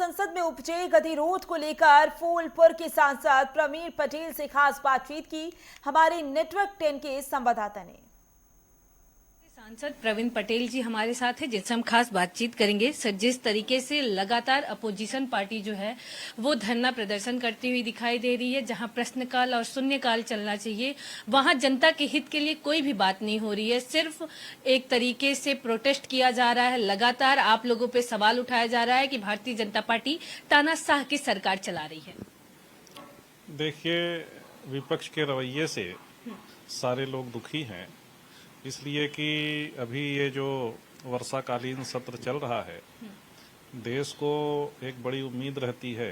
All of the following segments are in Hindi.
संसद में उपजे गतिरोध को लेकर फूलपुर के सांसद प्रवीण पटेल से खास बातचीत की हमारे नेटवर्क 10 के संवाददाता ने। सांसद प्रवीण पटेल जी हमारे साथ हैं, जिनसे हम खास बातचीत करेंगे। सर, जिस तरीके से लगातार अपोजिशन पार्टी जो है वो धरना प्रदर्शन करती हुई दिखाई दे रही है, जहां प्रश्नकाल और शून्यकाल चलना चाहिए, वहां जनता के हित के लिए कोई भी बात नहीं हो रही है। सिर्फ एक तरीके से प्रोटेस्ट किया जा रहा है। लगातार आप लोगों पे सवाल उठाया जा रहा है कि भारतीय जनता पार्टी तानाशाह की सरकार चला रही है। देखिए, विपक्ष के रवैये से सारे लोग दुखी हैं, इसलिए कि अभी ये जो वर्षाकालीन सत्र चल रहा है, देश को एक बड़ी उम्मीद रहती है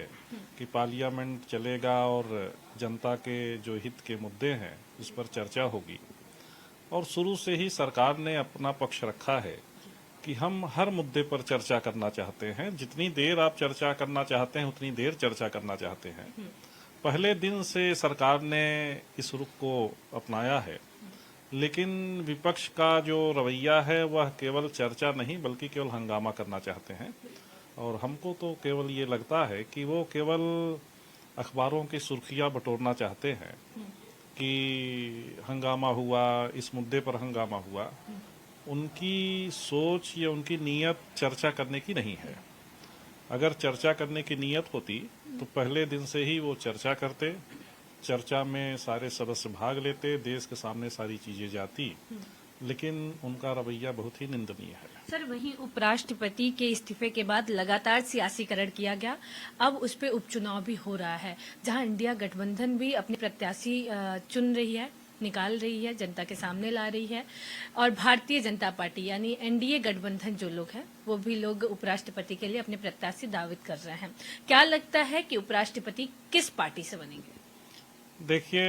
कि पार्लियामेंट चलेगा और जनता के जो हित के मुद्दे हैं उस पर चर्चा होगी। और शुरू से ही सरकार ने अपना पक्ष रखा है कि हम हर मुद्दे पर चर्चा करना चाहते हैं। जितनी देर आप चर्चा करना चाहते हैं उतनी देर चर्चा करना चाहते हैं। पहले दिन से सरकार ने इस रुख को अपनाया है, लेकिन विपक्ष का जो रवैया है वह केवल चर्चा नहीं बल्कि केवल हंगामा करना चाहते हैं। और हमको तो केवल ये लगता है कि वो केवल अखबारों की सुर्खियां बटोरना चाहते हैं कि हंगामा हुआ, इस मुद्दे पर हंगामा हुआ। उनकी सोच या उनकी नीयत चर्चा करने की नहीं है। अगर चर्चा करने की नीयत होती तो पहले दिन से ही वो चर्चा करते, चर्चा में सारे सदस्य भाग लेते, देश के सामने सारी चीजें जाती। लेकिन उनका रवैया बहुत ही निंदनीय है। सर, वहीं उपराष्ट्रपति के इस्तीफे के बाद लगातार सियासीकरण किया गया। अब उस पर उपचुनाव भी हो रहा है, जहां इंडिया गठबंधन भी अपने प्रत्याशी चुन रही है, निकाल रही है, जनता के सामने ला रही है। और भारतीय जनता पार्टी यानी एनडीए गठबंधन जो लोग हैं वो भी लोग उपराष्ट्रपति के लिए अपने प्रत्याशी दावित कर रहे हैं। क्या लगता है कि उपराष्ट्रपति किस पार्टी से बनेंगे? देखिए,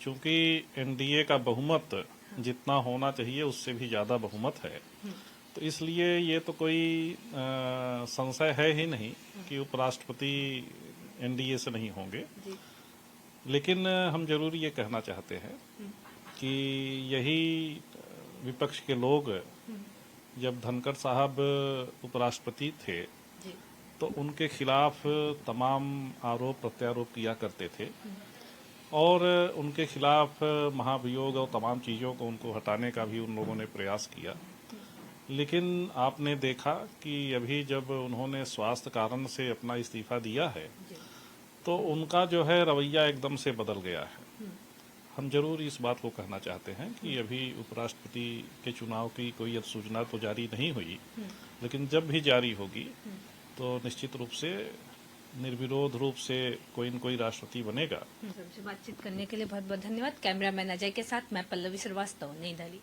चूंकि एनडीए का बहुमत जितना होना चाहिए उससे भी ज्यादा बहुमत है, तो इसलिए ये तो कोई संशय है ही नहीं कि उपराष्ट्रपति एनडीए से नहीं होंगे। लेकिन हम जरूर ये कहना चाहते हैं कि यही विपक्ष के लोग जब धनखड़ साहब उपराष्ट्रपति थे तो उनके खिलाफ तमाम आरोप प्रत्यारोप किया करते थे और उनके खिलाफ महाभियोग और तमाम चीज़ों को उनको हटाने का भी उन लोगों ने प्रयास किया। लेकिन आपने देखा कि अभी जब उन्होंने स्वास्थ्य कारण से अपना इस्तीफा दिया है तो उनका जो है रवैया एकदम से बदल गया है। हम जरूर इस बात को कहना चाहते हैं कि अभी उपराष्ट्रपति के चुनाव की कोई अधिसूचना तो जारी नहीं हुई, लेकिन जब भी जारी होगी तो निश्चित रूप से निर्विरोध रूप से कोई न कोई राष्ट्रपति बनेगा। बातचीत करने के लिए बहुत बहुत धन्यवाद। कैमरामैन अजय के साथ मैं पल्लवी श्रीवास्तव, नई दिल्ली।